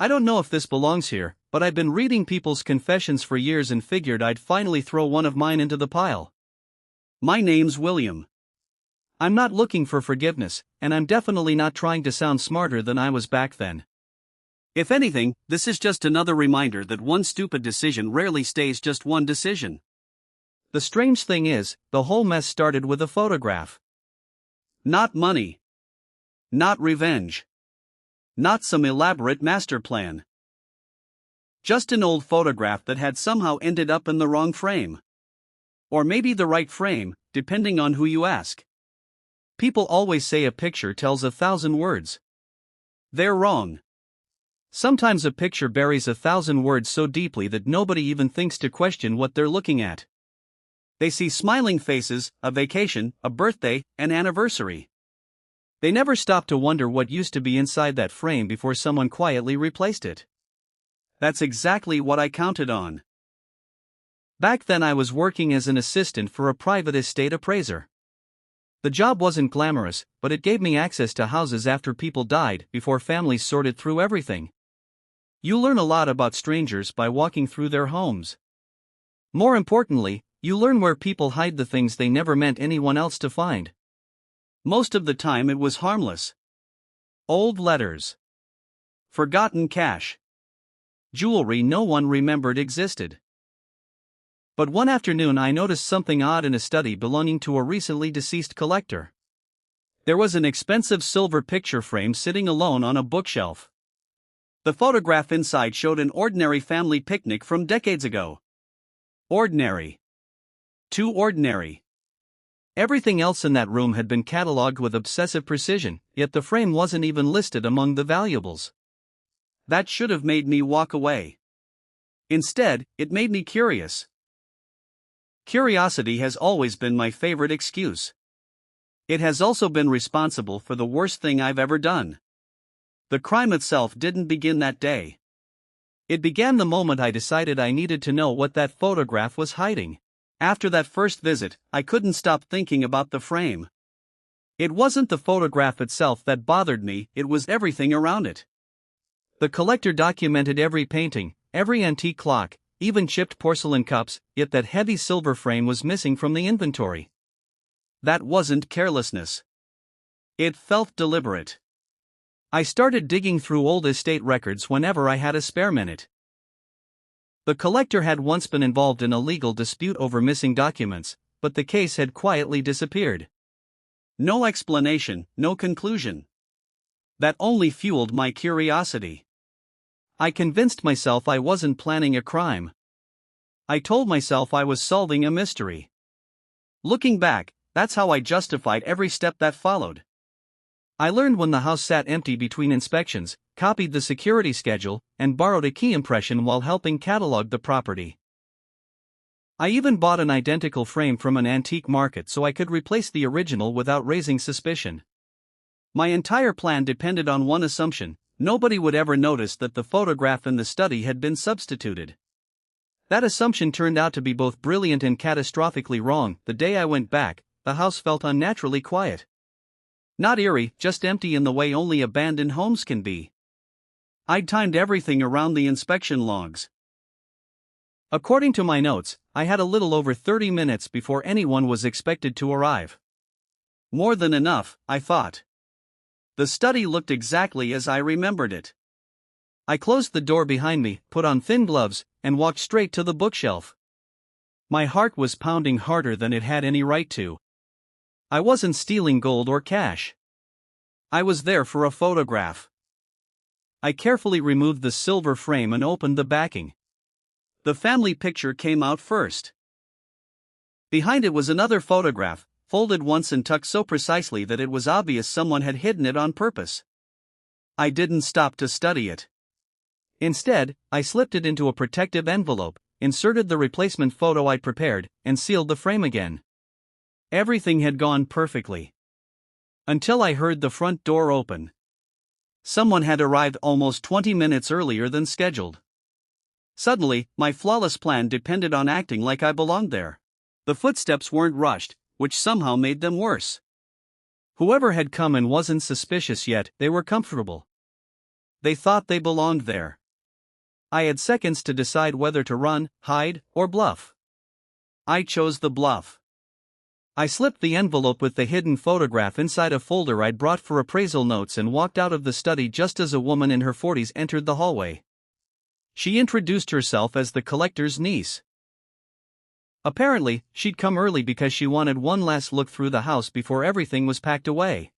I don't know if this belongs here, but I've been reading people's confessions for years and figured I'd finally throw one of mine into the pile. My name's William. I'm not looking for forgiveness, and I'm definitely not trying to sound smarter than I was back then. If anything, this is just another reminder that one stupid decision rarely stays just one decision. The strange thing is, the whole mess started with a photograph. Not money. Not revenge. Not some elaborate master plan. Just an old photograph that had somehow ended up in the wrong frame. Or maybe the right frame, depending on who you ask. People always say a picture tells 1,000 words. They're wrong. Sometimes a picture buries 1,000 words so deeply that nobody even thinks to question what they're looking at. They see smiling faces, a vacation, a birthday, an anniversary. They never stop to wonder what used to be inside that frame before someone quietly replaced it. That's exactly what I counted on. Back then I was working as an assistant for a private estate appraiser. The job wasn't glamorous, but it gave me access to houses after people died, before families sorted through everything. You learn a lot about strangers by walking through their homes. More importantly, you learn where people hide the things they never meant anyone else to find. Most of the time it was harmless. Old letters. Forgotten cash. Jewelry no one remembered existed. But one afternoon I noticed something odd in a study belonging to a recently deceased collector. There was an expensive silver picture frame sitting alone on a bookshelf. The photograph inside showed an ordinary family picnic from decades ago. Ordinary. Too ordinary. Everything else in that room had been catalogued with obsessive precision, yet the frame wasn't even listed among the valuables. That should have made me walk away. Instead, it made me curious. Curiosity has always been my favorite excuse. It has also been responsible for the worst thing I've ever done. The crime itself didn't begin that day. It began the moment I decided I needed to know what that photograph was hiding. After that first visit, I couldn't stop thinking about the frame. It wasn't the photograph itself that bothered me, it was everything around it. The collector documented every painting, every antique clock, even chipped porcelain cups, yet that heavy silver frame was missing from the inventory. That wasn't carelessness. It felt deliberate. I started digging through old estate records whenever I had a spare minute. The collector had once been involved in a legal dispute over missing documents, but the case had quietly disappeared. No explanation, no conclusion. That only fueled my curiosity. I convinced myself I wasn't planning a crime. I told myself I was solving a mystery. Looking back, that's how I justified every step that followed. I learned when the house sat empty between inspections, copied the security schedule, and borrowed a key impression while helping catalog the property. I even bought an identical frame from an antique market so I could replace the original without raising suspicion. My entire plan depended on one assumption: nobody would ever notice that the photograph in the study had been substituted. That assumption turned out to be both brilliant and catastrophically wrong. The day I went back, the house felt unnaturally quiet. Not eerie, just empty in the way only abandoned homes can be. I'd timed everything around the inspection logs. According to my notes, I had a little over 30 minutes before anyone was expected to arrive. More than enough, I thought. The study looked exactly as I remembered it. I closed the door behind me, put on thin gloves, and walked straight to the bookshelf. My heart was pounding harder than it had any right to. I wasn't stealing gold or cash. I was there for a photograph. I carefully removed the silver frame and opened the backing. The family picture came out first. Behind it was another photograph, folded once and tucked so precisely that it was obvious someone had hidden it on purpose. I didn't stop to study it. Instead, I slipped it into a protective envelope, inserted the replacement photo I'd prepared, and sealed the frame again. Everything had gone perfectly. Until I heard the front door open. Someone had arrived almost 20 minutes earlier than scheduled. Suddenly, my flawless plan depended on acting like I belonged there. The footsteps weren't rushed, which somehow made them worse. Whoever had come in wasn't suspicious yet, they were comfortable. they thought they belonged there. I had seconds to decide whether to run, hide, or bluff. I chose the bluff. I slipped the envelope with the hidden photograph inside a folder I'd brought for appraisal notes and walked out of the study just as a woman in her 40s entered the hallway. She introduced herself as the collector's niece. Apparently, she'd come early because she wanted one last look through the house before everything was packed away.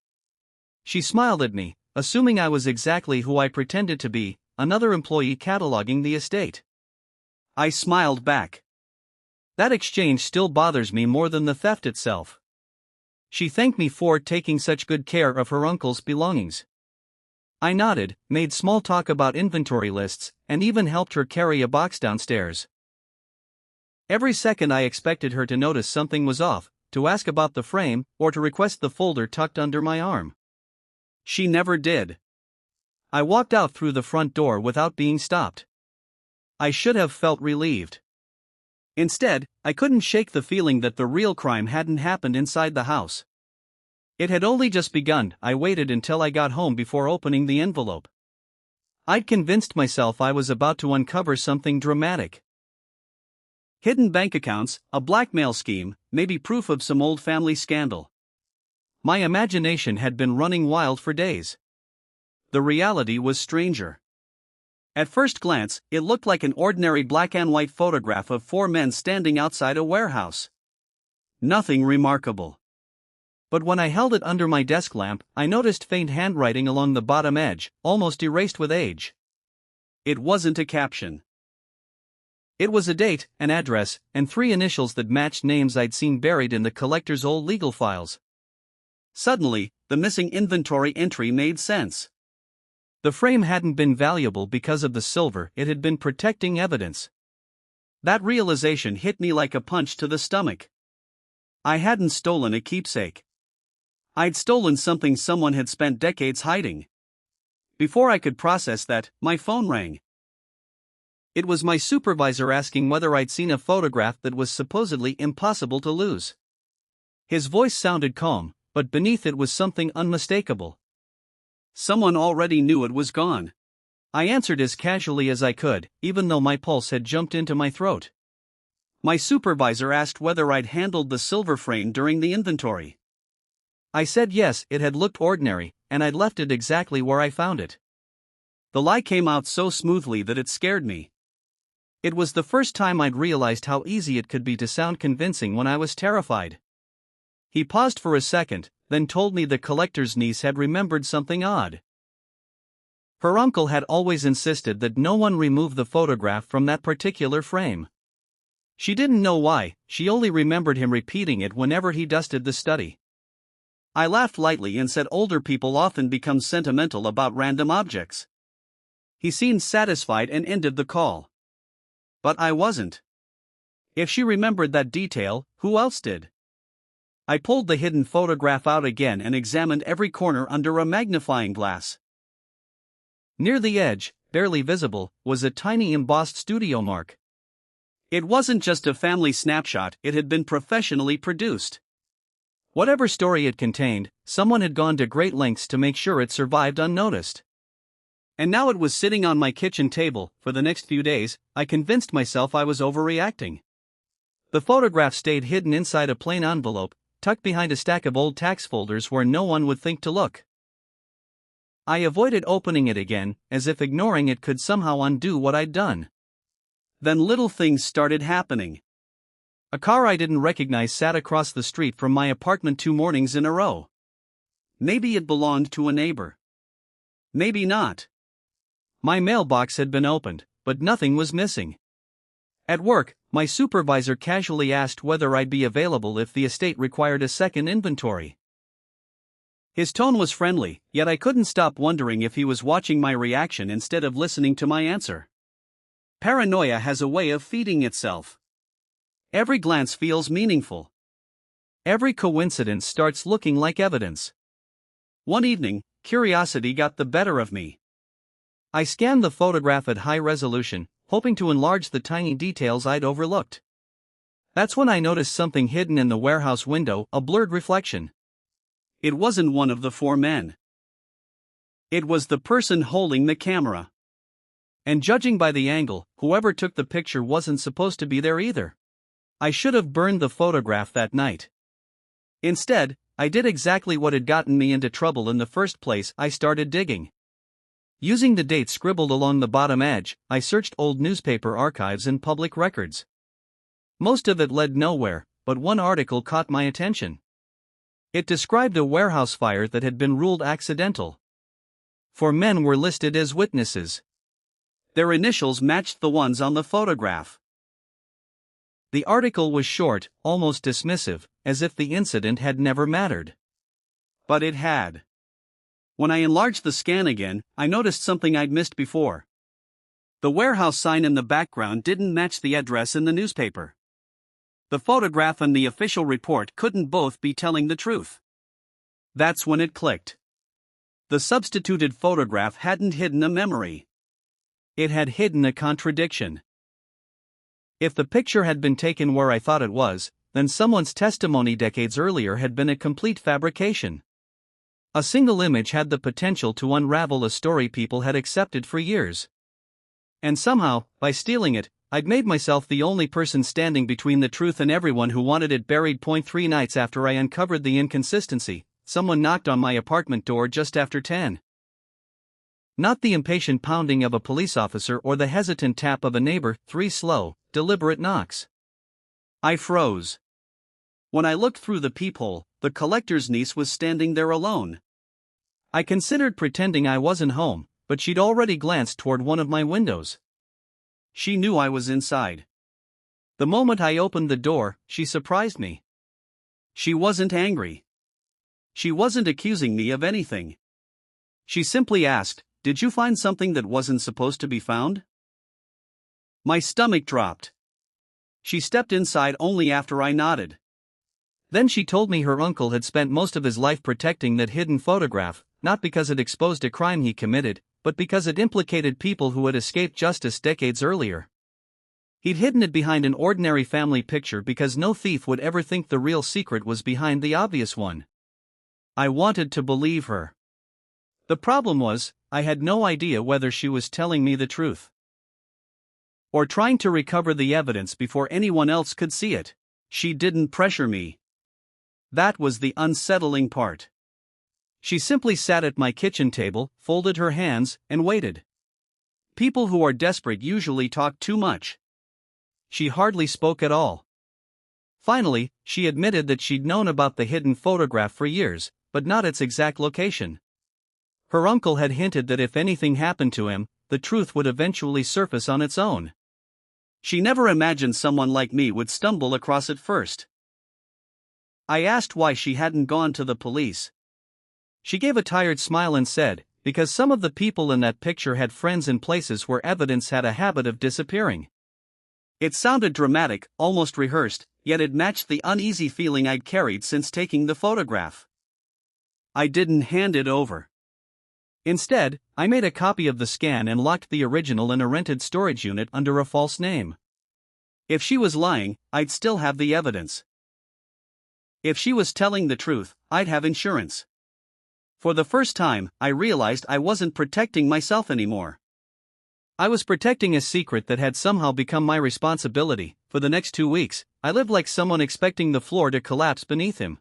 She smiled at me, assuming I was exactly who I pretended to be, another employee cataloging the estate. I smiled back. That exchange still bothers me more than the theft itself. She thanked me for taking such good care of her uncle's belongings. I nodded, made small talk about inventory lists, and even helped her carry a box downstairs. Every second I expected her to notice something was off, to ask about the frame, or to request the folder tucked under my arm. She never did. I walked out through the front door without being stopped. I should have felt relieved. Instead, I couldn't shake the feeling that the real crime hadn't happened inside the house. It had only just begun. I waited until I got home before opening the envelope. I'd convinced myself I was about to uncover something dramatic. Hidden bank accounts, a blackmail scheme, maybe proof of some old family scandal. My imagination had been running wild for days. The reality was stranger. At first glance, it looked like an ordinary black and white photograph of four men standing outside a warehouse. Nothing remarkable. But when I held it under my desk lamp, I noticed faint handwriting along the bottom edge, almost erased with age. It wasn't a caption. It was a date, an address, and three initials that matched names I'd seen buried in the collector's old legal files. Suddenly, the missing inventory entry made sense. The frame hadn't been valuable because of the silver, it had been protecting evidence. That realization hit me like a punch to the stomach. I hadn't stolen a keepsake. I'd stolen something someone had spent decades hiding. Before I could process that, my phone rang. It was my supervisor asking whether I'd seen a photograph that was supposedly impossible to lose. His voice sounded calm, but beneath it was something unmistakable. Someone already knew it was gone. I answered as casually as I could, even though my pulse had jumped into my throat. My supervisor asked whether I'd handled the silver frame during the inventory. I said yes, it had looked ordinary, and I'd left it exactly where I found it. The lie came out so smoothly that it scared me. It was the first time I'd realized how easy it could be to sound convincing when I was terrified. He paused for a second, then told me the collector's niece had remembered something odd. Her uncle had always insisted that no one remove the photograph from that particular frame. She didn't know why, she only remembered him repeating it whenever he dusted the study. I laughed lightly and said older people often become sentimental about random objects. He seemed satisfied and ended the call. But I wasn't. If she remembered that detail, who else did? I pulled the hidden photograph out again and examined every corner under a magnifying glass. Near the edge, barely visible, was a tiny embossed studio mark. It wasn't just a family snapshot, it had been professionally produced. Whatever story it contained, someone had gone to great lengths to make sure it survived unnoticed. And now it was sitting on my kitchen table. For the next few days, I convinced myself I was overreacting. The photograph stayed hidden inside a plain envelope, tucked behind a stack of old tax folders where no one would think to look. I avoided opening it again, as if ignoring it could somehow undo what I'd done. Then little things started happening. A car I didn't recognize sat across the street from my apartment 2 mornings in a row. Maybe it belonged to a neighbor. Maybe not. My mailbox had been opened, but nothing was missing. At work, my supervisor casually asked whether I'd be available if the estate required a second inventory. His tone was friendly, yet I couldn't stop wondering if he was watching my reaction instead of listening to my answer. Paranoia has a way of feeding itself. Every glance feels meaningful. Every coincidence starts looking like evidence. One evening, curiosity got the better of me. I scanned the photograph at high resolution, hoping to enlarge the tiny details I'd overlooked. That's when I noticed something hidden in the warehouse window, a blurred reflection. It wasn't one of the 4 men. It was the person holding the camera. And judging by the angle, whoever took the picture wasn't supposed to be there either. I should have burned the photograph that night. Instead, I did exactly what had gotten me into trouble in the first place. I started digging. Using the date scribbled along the bottom edge, I searched old newspaper archives and public records. Most of it led nowhere, but one article caught my attention. It described a warehouse fire that had been ruled accidental. 4 men were listed as witnesses. Their initials matched the ones on the photograph. The article was short, almost dismissive, as if the incident had never mattered. But it had. When I enlarged the scan again, I noticed something I'd missed before. The warehouse sign in the background didn't match the address in the newspaper. The photograph and the official report couldn't both be telling the truth. That's when it clicked. The substituted photograph hadn't hidden a memory. It had hidden a contradiction. If the picture had been taken where I thought it was, then someone's testimony decades earlier had been a complete fabrication. A single image had the potential to unravel a story people had accepted for years. And somehow, by stealing it, I'd made myself the only person standing between the truth and everyone who wanted it buried. 3 nights after I uncovered the inconsistency, someone knocked on my apartment door just after 10. Not the impatient pounding of a police officer or the hesitant tap of a neighbor, 3 slow, deliberate knocks. I froze. When I looked through the peephole, the collector's niece was standing there alone. I considered pretending I wasn't home, but she'd already glanced toward one of my windows. She knew I was inside. The moment I opened the door, she surprised me. She wasn't angry. She wasn't accusing me of anything. She simply asked, "Did you find something that wasn't supposed to be found?" My stomach dropped. She stepped inside only after I nodded. Then she told me her uncle had spent most of his life protecting that hidden photograph, not because it exposed a crime he committed, but because it implicated people who had escaped justice decades earlier. He'd hidden it behind an ordinary family picture because no thief would ever think the real secret was behind the obvious one. I wanted to believe her. The problem was, I had no idea whether she was telling me the truth or trying to recover the evidence before anyone else could see it. She didn't pressure me. That was the unsettling part. She simply sat at my kitchen table, folded her hands, and waited. People who are desperate usually talk too much. She hardly spoke at all. Finally, she admitted that she'd known about the hidden photograph for years, but not its exact location. Her uncle had hinted that if anything happened to him, the truth would eventually surface on its own. She never imagined someone like me would stumble across it first. I asked why she hadn't gone to the police. She gave a tired smile and said, "Because some of the people in that picture had friends in places where evidence had a habit of disappearing." It sounded dramatic, almost rehearsed, yet it matched the uneasy feeling I'd carried since taking the photograph. I didn't hand it over. Instead, I made a copy of the scan and locked the original in a rented storage unit under a false name. If she was lying, I'd still have the evidence. If she was telling the truth, I'd have insurance. For the first time, I realized I wasn't protecting myself anymore. I was protecting a secret that had somehow become my responsibility. For the next 2 weeks, I lived like someone expecting the floor to collapse beneath him.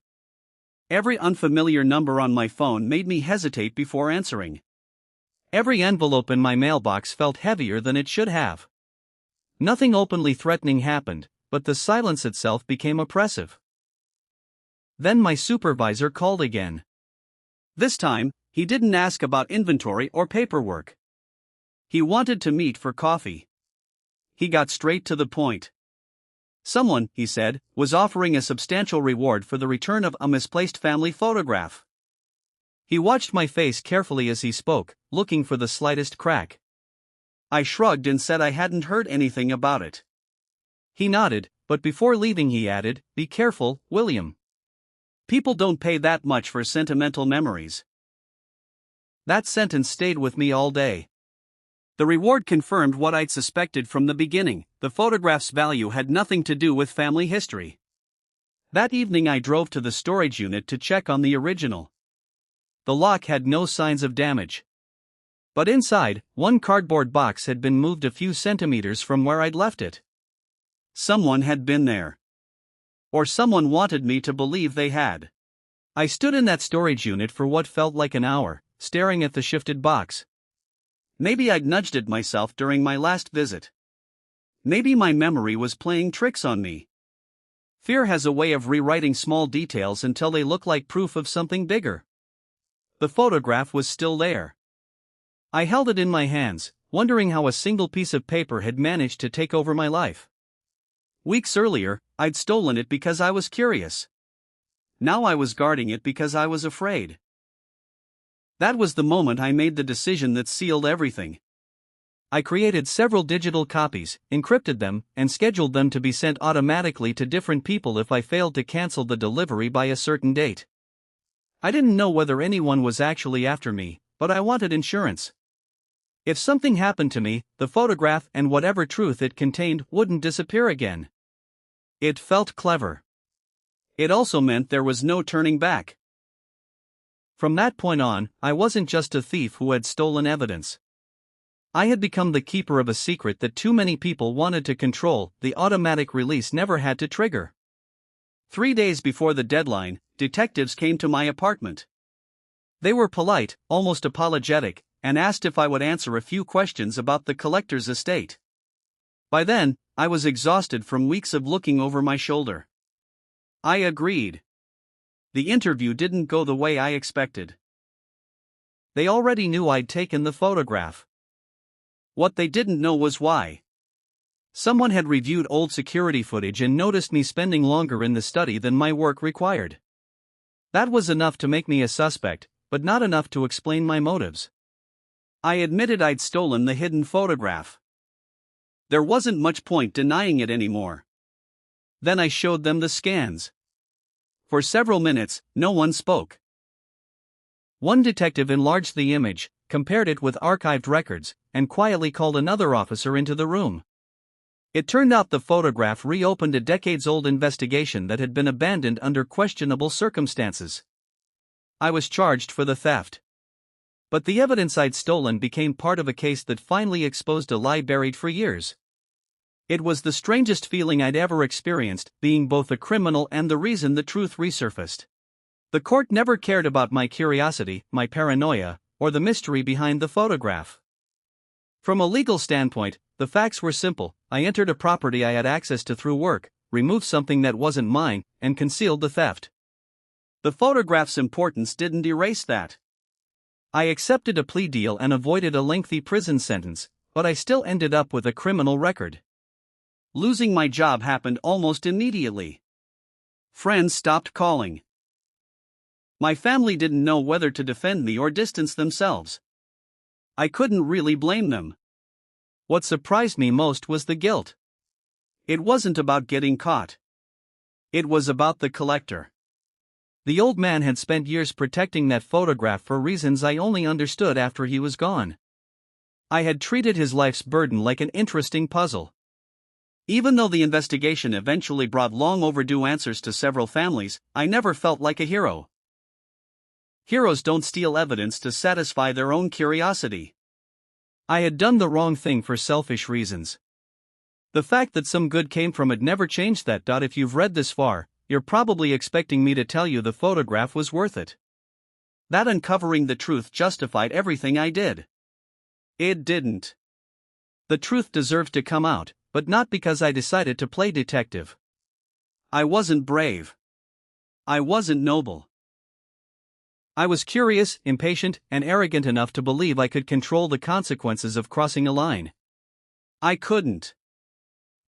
Every unfamiliar number on my phone made me hesitate before answering. Every envelope in my mailbox felt heavier than it should have. Nothing openly threatening happened, but the silence itself became oppressive. Then my supervisor called again. This time, he didn't ask about inventory or paperwork. He wanted to meet for coffee. He got straight to the point. Someone, he said, was offering a substantial reward for the return of a misplaced family photograph. He watched my face carefully as he spoke, looking for the slightest crack. I shrugged and said I hadn't heard anything about it. He nodded, but before leaving he added, "Be careful, William. People don't pay that much for sentimental memories." That sentence stayed with me all day. The reward confirmed what I'd suspected from the beginning: the photograph's value had nothing to do with family history. That evening I drove to the storage unit to check on the original. The lock had no signs of damage. But inside, one cardboard box had been moved a few centimeters from where I'd left it. Someone had been there. Or someone wanted me to believe they had. I stood in that storage unit for what felt like an hour, staring at the shifted box. Maybe I'd nudged it myself during my last visit. Maybe my memory was playing tricks on me. Fear has a way of rewriting small details until they look like proof of something bigger. The photograph was still there. I held it in my hands, wondering how a single piece of paper had managed to take over my life. Weeks earlier, I'd stolen it because I was curious. Now I was guarding it because I was afraid. That was the moment I made the decision that sealed everything. I created several digital copies, encrypted them, and scheduled them to be sent automatically to different people if I failed to cancel the delivery by a certain date. I didn't know whether anyone was actually after me, but I wanted insurance. If something happened to me, the photograph and whatever truth it contained wouldn't disappear again. It felt clever. It also meant there was no turning back. From that point on, I wasn't just a thief who had stolen evidence. I had become the keeper of a secret that too many people wanted to control. The automatic release never had to trigger. 3 days before the deadline, detectives came to my apartment. They were polite, almost apologetic, and asked if I would answer a few questions about the collector's estate. By then, I was exhausted from weeks of looking over my shoulder. I agreed. The interview didn't go the way I expected. They already knew I'd taken the photograph. What they didn't know was why. Someone had reviewed old security footage and noticed me spending longer in the study than my work required. That was enough to make me a suspect, but not enough to explain my motives. I admitted I'd stolen the hidden photograph. There wasn't much point denying it anymore. Then I showed them the scans. For several minutes, no one spoke. One detective enlarged the image, compared it with archived records, and quietly called another officer into the room. It turned out the photograph reopened a decades-old investigation that had been abandoned under questionable circumstances. I was charged for the theft. But the evidence I'd stolen became part of a case that finally exposed a lie buried for years. It was the strangest feeling I'd ever experienced, being both a criminal and the reason the truth resurfaced. The court never cared about my curiosity, my paranoia, or the mystery behind the photograph. From a legal standpoint, the facts were simple. I entered a property I had access to through work, removed something that wasn't mine, and concealed the theft. The photograph's importance didn't erase that. I accepted a plea deal and avoided a lengthy prison sentence, but I still ended up with a criminal record. Losing my job happened almost immediately. Friends stopped calling. My family didn't know whether to defend me or distance themselves. I couldn't really blame them. What surprised me most was the guilt. It wasn't about getting caught. It was about the collector. The old man had spent years protecting that photograph for reasons I only understood after he was gone. I had treated his life's burden like an interesting puzzle. Even though the investigation eventually brought long overdue answers to several families, I never felt like a hero. Heroes don't steal evidence to satisfy their own curiosity. I had done the wrong thing for selfish reasons. The fact that some good came from it never changed that. If you've read this far, you're probably expecting me to tell you the photograph was worth it. That uncovering the truth justified everything I did. It didn't. The truth deserved to come out, but not because I decided to play detective. I wasn't brave. I wasn't noble. I was curious, impatient, and arrogant enough to believe I could control the consequences of crossing a line. I couldn't.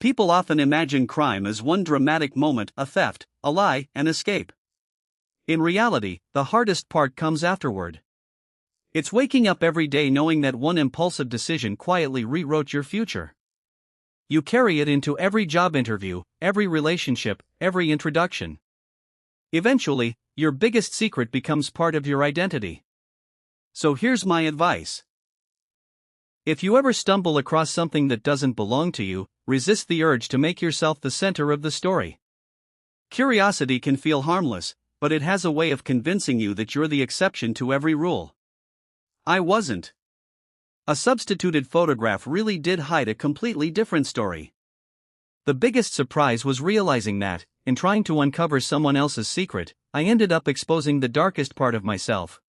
People often imagine crime as one dramatic moment, a theft, a lie, an escape. In reality, the hardest part comes afterward. It's waking up every day knowing that one impulsive decision quietly rewrote your future. You carry it into every job interview, every relationship, every introduction. Eventually, your biggest secret becomes part of your identity. So here's my advice. If you ever stumble across something that doesn't belong to you, resist the urge to make yourself the center of the story. Curiosity can feel harmless, but it has a way of convincing you that you're the exception to every rule. I wasn't. A substituted photograph really did hide a completely different story. The biggest surprise was realizing that, in trying to uncover someone else's secret, I ended up exposing the darkest part of myself.